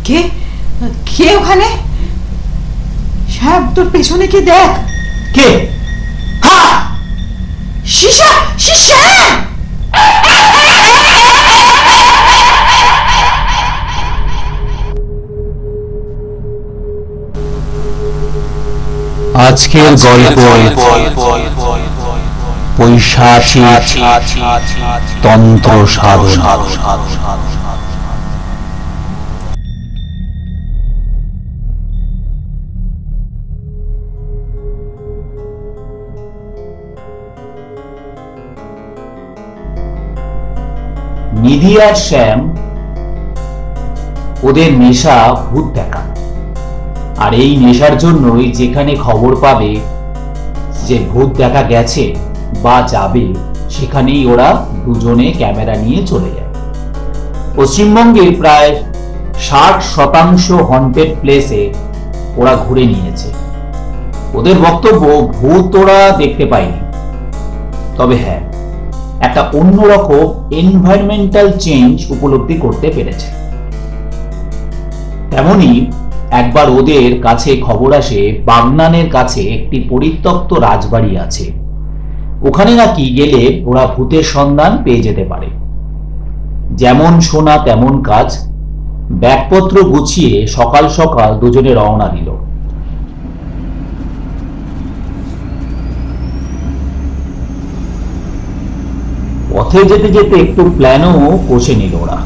কে কে ওখানে? সাহেব তোর পেছনে কি দেখ। কে? হ্যাঁ শিশা শিশা। আজকের গল্প পৈশাচিক তন্ত্র সাধনা। নিধি আর শ্যাম ওদের নেশা ভূত দেখা, আর এই নেশার জন্যই যেখানে খবর পাবে যে ভূত দেখা গেছে বা যাবে, সেখানেই ওরা দুজনে ক্যামেরা নিয়ে চলে যায়। পশ্চিমবঙ্গের প্রায় 60% হন্টেড প্লেসে ওরা ঘুরে নিয়েছে। ওদের বক্তব্য ভূত ওরা দেখতে পায়নি, তবে হ্যাঁ একটা অন্যরকম এনভায়রনমেন্টাল চেঞ্জ উপলব্ধি করতে পেরেছে। তেমনি একবার ওদের কাছে খবর আসে বাগনানের কাছে একটি পরিত্যক্ত রাজবাড়ি আছে, ওখানে নাকি গেলে ওরা ভূতের সন্ধান পেয়ে যেতে পারে। যেমন শোনা তেমন কাজ, ব্যাগপত্র গুছিয়ে সকাল সকাল দুজনে রওনা দিল। পথে যেতে যেতে একটু প্ল্যানও কষে নিল ওরা।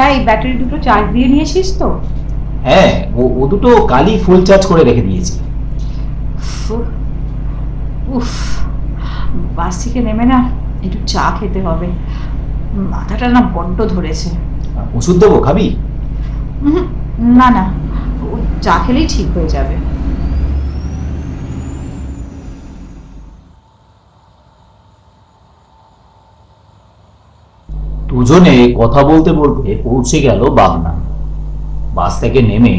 এই ব্যাটারি দুটো চার্জ দিয়ে নিয়েছিস তো? হ্যাঁ, ও দুটো কালই ফুল চার্জ করে রেখে দিয়েছি। উফ, বাস থেকে নেমে না একটু চা খেতে হবে, মাথাটা না বড্ড ধরেছে। ওষুধ দেবো, খাবি? না না, চা খেলেই ঠিক হয়ে যাবে। দুজনে কথা বলতে বলতে পৌঁছে গেল বাগনান। বাস থেকে নেমে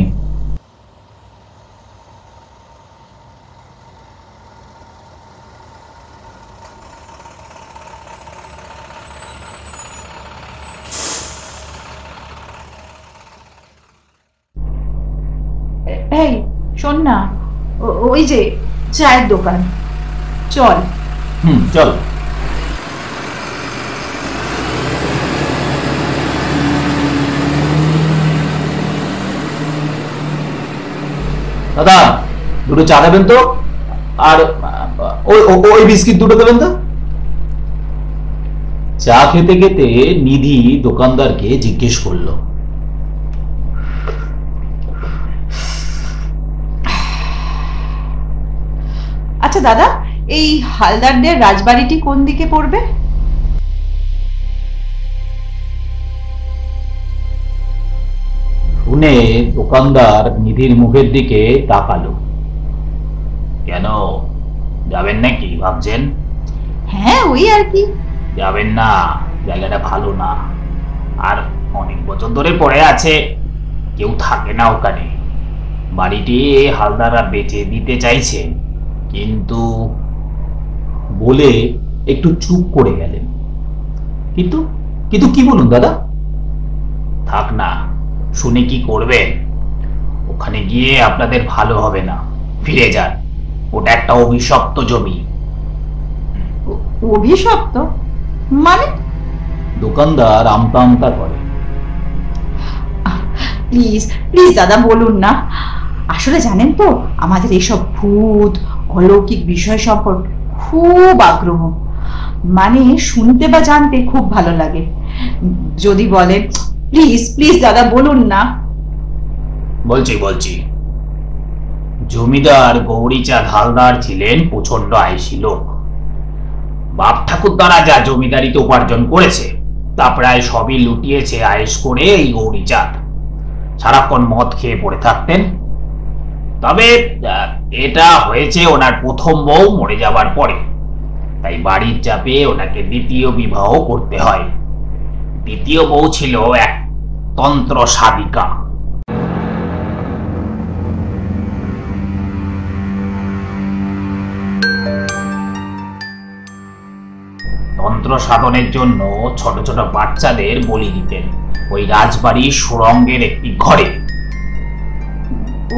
এই শোন না, ওই যে চায়ের দোকান, চল। চল। দাদা দুটো চা দেবেন তো, আর ওই বিস্কিট দুটো দেবেন তো। চা খেতে খেতে নিধি দোকানদারকে জিজ্ঞেস করলো, আচ্ছা দাদা, এই হালদারদের রাজবাড়িটি কোন দিকে পড়বে? শুনে দোকানদার নিধির মুখের দিকে তাকালো। কেন, যাবেন নাকি ভাবছেন? হ্যাঁ ওই আর কি। যাবেন না, জায়গাটা ভালো না, আর অনেক বছর ধরে পড়ে আছে, কেউ থাকে না ওখানে। বাড়িটি হালদাররা বেচে দিতে চাইছে, কিন্তু বলে একটু চুপ করে গেলেন। কিন্তু কিন্তু কি বলুন দাদা? থাক না, শুনে কি করবেন? ওখানে গিয়ে আপনাদের ভালো হবে না, ফিরে যান, ওটা একটা অভিশপ্ত জমি। অভিশপ্ত মানে? দোকানদার আমতা আমতা করে। প্লিজ প্লিজ দাদা বলুন না, আসলে জানেন তো আমাদের এসব ভূত অলৌকিক বিষয় সম্পর্কে খুব আগ্রহ, মানে শুনতে বা জানতে খুব ভালো লাগে। যদি বলেন প্লিজ প্লিজ দাদা বলুন না। বলছি জমিদার গৌরীচাঁদ হালদার ছিলেন প্রচন্ড আয়সী লোক। বাপ ঠাকুর দ্বারা যা জমিদারিতে উপার্জন করেছে তা প্রায় সবই লুটিয়েছে আয়েশ করে এই গৌরীচাঁদ। সারাক্ষণ মদ খেয়ে পড়ে থাকতেন। তবে এটা হয়েছে ওনার প্রথম বউ মরে যাবার পরে, তাই বাড়ির চাপে ওনাকে দ্বিতীয় বিবাহ করতে হয়। দ্বিতীয় বউ ছিল এক তন্ত্র সাধিকা। তন্ত্র পুত্র সাধনের জন্য ছোট ছোট বাচ্চাদের বলি দিতেন ওই রাজবাড়ির সুড়ঙ্গের একটি ঘরে।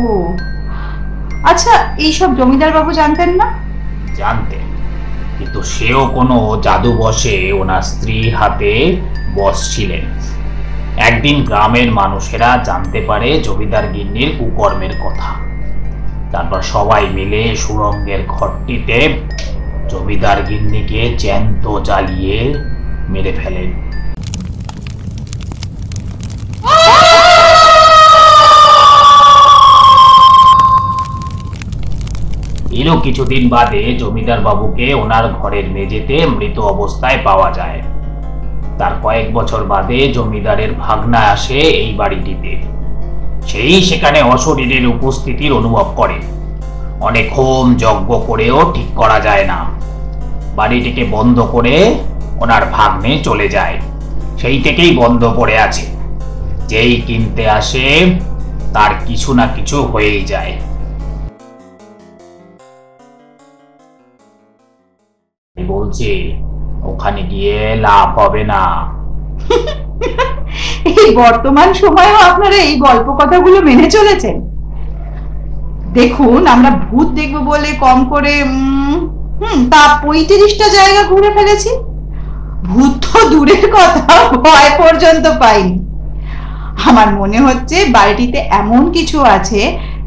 ও আচ্ছা, এইসব জমিদার বাবু জানতেন না? জানতেন, কিন্তু সেও কোনো জাদু বশে ওনার স্ত্রীর হাতে বশ ছিলেন। একদিন গ্রামের মানুষেরা জানতে পারে জমিদার গিন্নির কুকর্মের কথা। তারপর সবাই মিলে সুড়ঙ্গের ঘরটিতে জমিদার গিন্নিকে জ্যান্ত জ্বালিয়ে মেরে ফেলেন। এরও কিছুদিন বাদে জমিদার বাবুকে ওনার ঘরের মেঝেতে মৃত অবস্থায় পাওয়া যায়। তার কয়েক বছর বাদে জমিদারের ভাগ্না আসে এই বাড়িটিতে। সেই সেখানে অশরীরের উপস্থিতির অনুভব করে। অনেক হোম যজ্ঞ করেও ঠিক করা যায় না। বাড়িটিকে বন্ধ করে ওনার ভাগ্নে চলে যায়। সেই থেকেই বন্ধ পড়ে আছে। যেই কিনতে আসে তার কিছু না কিছু হয়েই যায়। বলছে ওখানে গিয়ে লাভ হবে না। এই বর্তমান সময়েও আপনারা এই গল্প কথাগুলো মেনে চলেছেন? দেখুন, আমরা ভূত দেখবো বলে কম করে তা 35টা জায়গা ঘুরে ফেলেছি। ভূত তো দূরের কথা, ভয় পর্যন্ত পাইনি। আমার মনে হচ্ছে বাড়িটিতে এমন কিছু আছে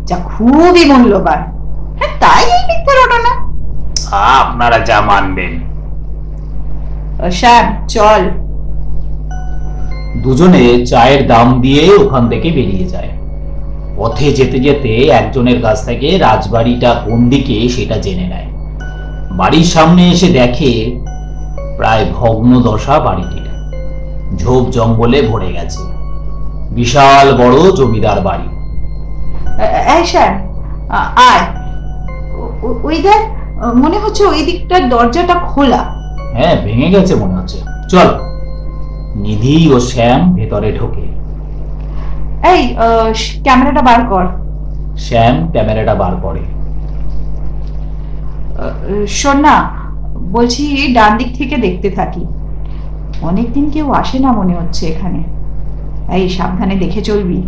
যা খুবই মূল্যবান। হ্যাঁ, তাই এই মিথ্যে রটনা। আপনারা যা মানবেন। শ্যাম, চল। দুজনে চায়ের দাম দিয়ে ওখান থেকে বেরিয়ে যায়। পথে যেতে যেতে একজনের কাছ থেকে রাজবাড়িটা কোন দিকে সেটা জেনে নেয়। বাড়ির সামনে এসে দেখে প্রায় ভগ্ন দশা বাড়িটির, ঝোপ জঙ্গলে ভরে গেছে। বিশাল বড় জমিদার বাড়ি। এই শ্যাম, আয়। ওই দেখ, মনে হচ্ছে ওই দিকটার দরজাটা খোলা। হ্যাঁ, ভেঙে গেছে মনে হচ্ছে। চল। নিধি ও শ্যাম ভেতরে ঢোকে। এই ক্যামেরাটা বার কর। শ্যাম ক্যামেরাটা বার করে। শোন না, বলছি ডান দিক থেকে দেখতে থাকি। অনেকদিন কেউ আসে না মনে হচ্ছে এখানে। এই সাবধানে দেখে চলবি।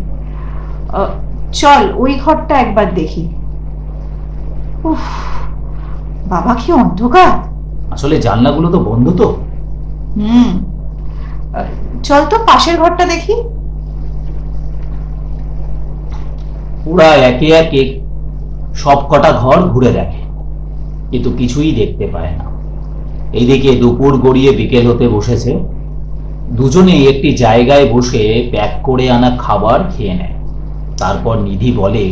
চল ওই ঘরটা একবার দেখি। উফ, বাবা কি অন্ধকার। আসলে জানলাগুলো তো বন্ধ তো। চল তো পাশের ঘরটা দেখি। পুরা একে একে সব কটা ঘর ঘুরে দেখে, কিন্তু কিছুই দেখতে পায় না। এইদিকে দুপুর গড়িয়ে বিকেল হতে বসেছে। দুজনে একটি জায়গায় বসে প্যাক করে আনা খাবার খেয়ে নেয়। তারপর নিধি বলে,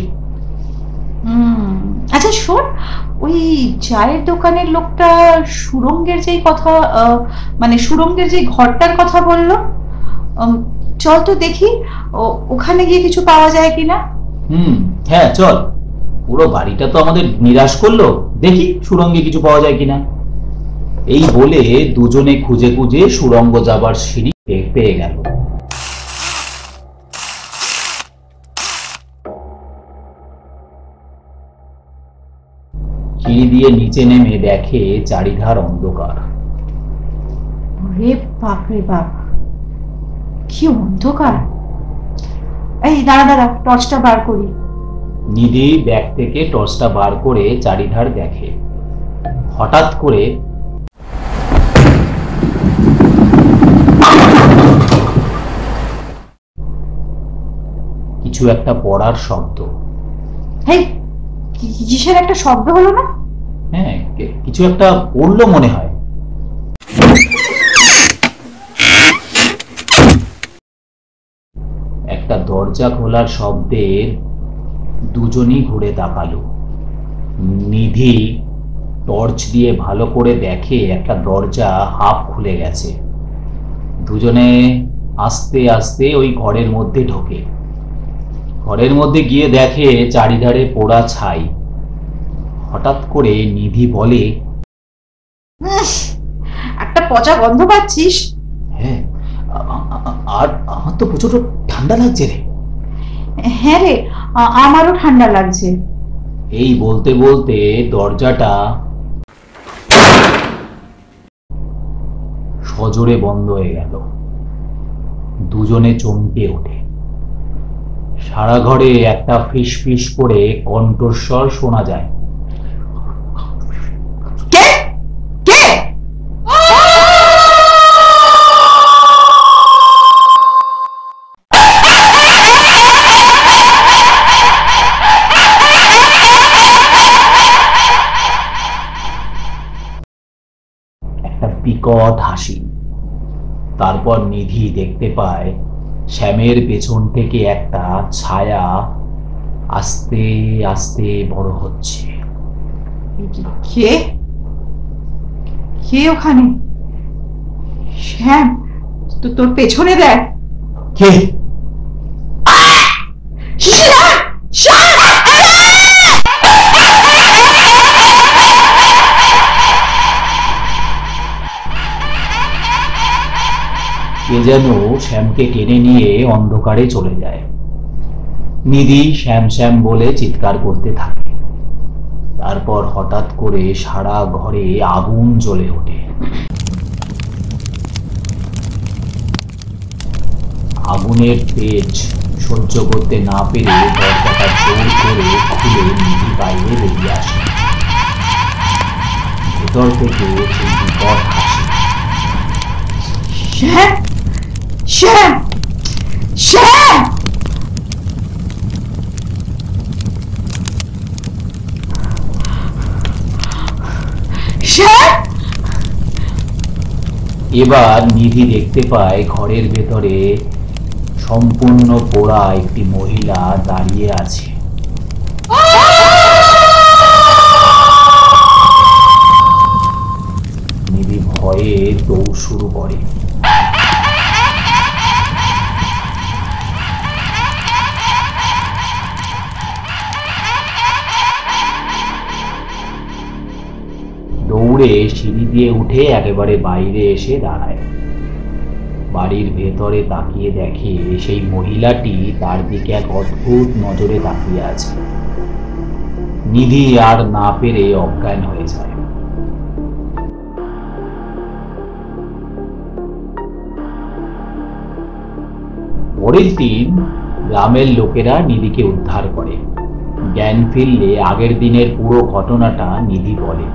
আচ্ছা শোন, ওই চায়ের দোকানের লোকটা সুড়ঙ্গের যেই কথা, মানে সুড়ঙ্গের যে ঘরটার কথা বললো, চল তো দেখি ওখানে গিয়ে কিছু পাওয়া যায় কিনা। হ্যাঁ চল। পুরো বাড়িটা তো আমাদের নিরাশ করলো, দেখি সুড়ঙ্গে কিছু পাওয়া যায় কিনা। এই বলে দুজনে খুঁজে খুঁজে সুড়ঙ্গ যাবার সিঁড়ি পেয়ে গেল। সিঁড়ি দিয়ে নিচে নেমে দেখে চারিধার অন্ধকার। রে বাপ রে বাপ, কি অন্ধকার। এই দাঁড়া দাঁড়া, টর্চটা বার করি। নিধি ব্যাগ থেকে টর্চটা বার করে চারিধার দেখে। হঠাৎ করে কিছু একটা পড়ার শব্দ। হেই, কিসের একটা শব্দ হলো না? হ্যাঁ, কিছু একটা পড়লো মনে হয়। একটা দরজা খোলার শব্দে দুজনই ঘুরে তাকালো। নিধি টর্চ দিয়ে ভালো করে দেখে একটা দরজা হাফ খুলে গেছে। দুজনে আস্তে আস্তে ওই ঘরের মধ্যে ঢোকে। ঘরের মধ্যে গিয়ে দেখে চারিধারে পোড়া ছাই। হঠাৎ করে নিধি বলে, একটা পচা গন্ধ পাচ্ছিস? হ্যাঁ, আর আমার তো প্রচুর ঠান্ডা লাগছে রে। হ্যাঁ রে, আমারও ঠান্ডা লাগছে। এই বলতে বলতে দরজাটা সজোরে বন্ধ হয়ে গেল। দুজনে চমকে ওঠে। সারা ঘরে একটা ফিস ফিস করে কণ্ঠস্বর শোনা যায়। কে কে? একটা বিকট হাসি। তারপর নিধি দেখতে পায় শ্যামের পেছন থেকে একটা ছায়া আস্তে আস্তে বড় হচ্ছে। কে কে ওখানে? শ্যাম, তোর পেছনে দেখ। কে? শ্যাম! শ্যাম! কে যেন শ্যামকে টেনে নিয়ে অন্ধকারে চলে যায়। নিধি শ্যাম শ্যাম বলে চিৎকার করতে থাকে। তারপর হঠাৎ করে সারা ঘরে আগুন জ্বলে ওঠে। আগুনের তেজ সহ্য করতে না পেরে দরজাটা জোর করে খুলে নিধি বাইরে বেরিয়ে আসে। ভেতর থেকে সেই বিকট হাসি। শ্যাম! শ্যাম! শ্যাম! শ্যাম! এবার নিধি দেখতে পায় ঘরের ভেতরে সম্পূর্ণ পোড়া একটি মহিলা দাঁড়িয়ে আছে। নিধি ভয়ে দৌড় শুরু করে। দৌড়ে সিঁড়ি দিয়ে উঠে একেবারে বাইরে এসে দাঁড়ায়। বাড়ির ভেতরে তাকিয়ে দেখে সেই মহিলাটি তার দিকে এক অদ্ভুত নজরে তাকিয়ে আছে। নিধি আর না পেরে অজ্ঞান হয়ে যায়। পরের দিন গ্রামের লোকেরা নিধিকে উদ্ধার করে। জ্ঞান ফিরলে আগের দিনের পুরো ঘটনাটা নিধি বলে।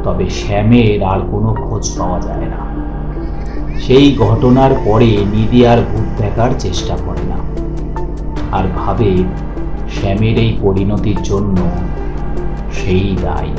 তবে শ্যামের আর কোনো খোঁজ পাওয়া যায় না। সেই ঘটনার পরে নিধি আর ভূত দেখার চেষ্টা করে না, আর ভাবে শ্যামের এই পরিণতির জন্য সেই দায়ী।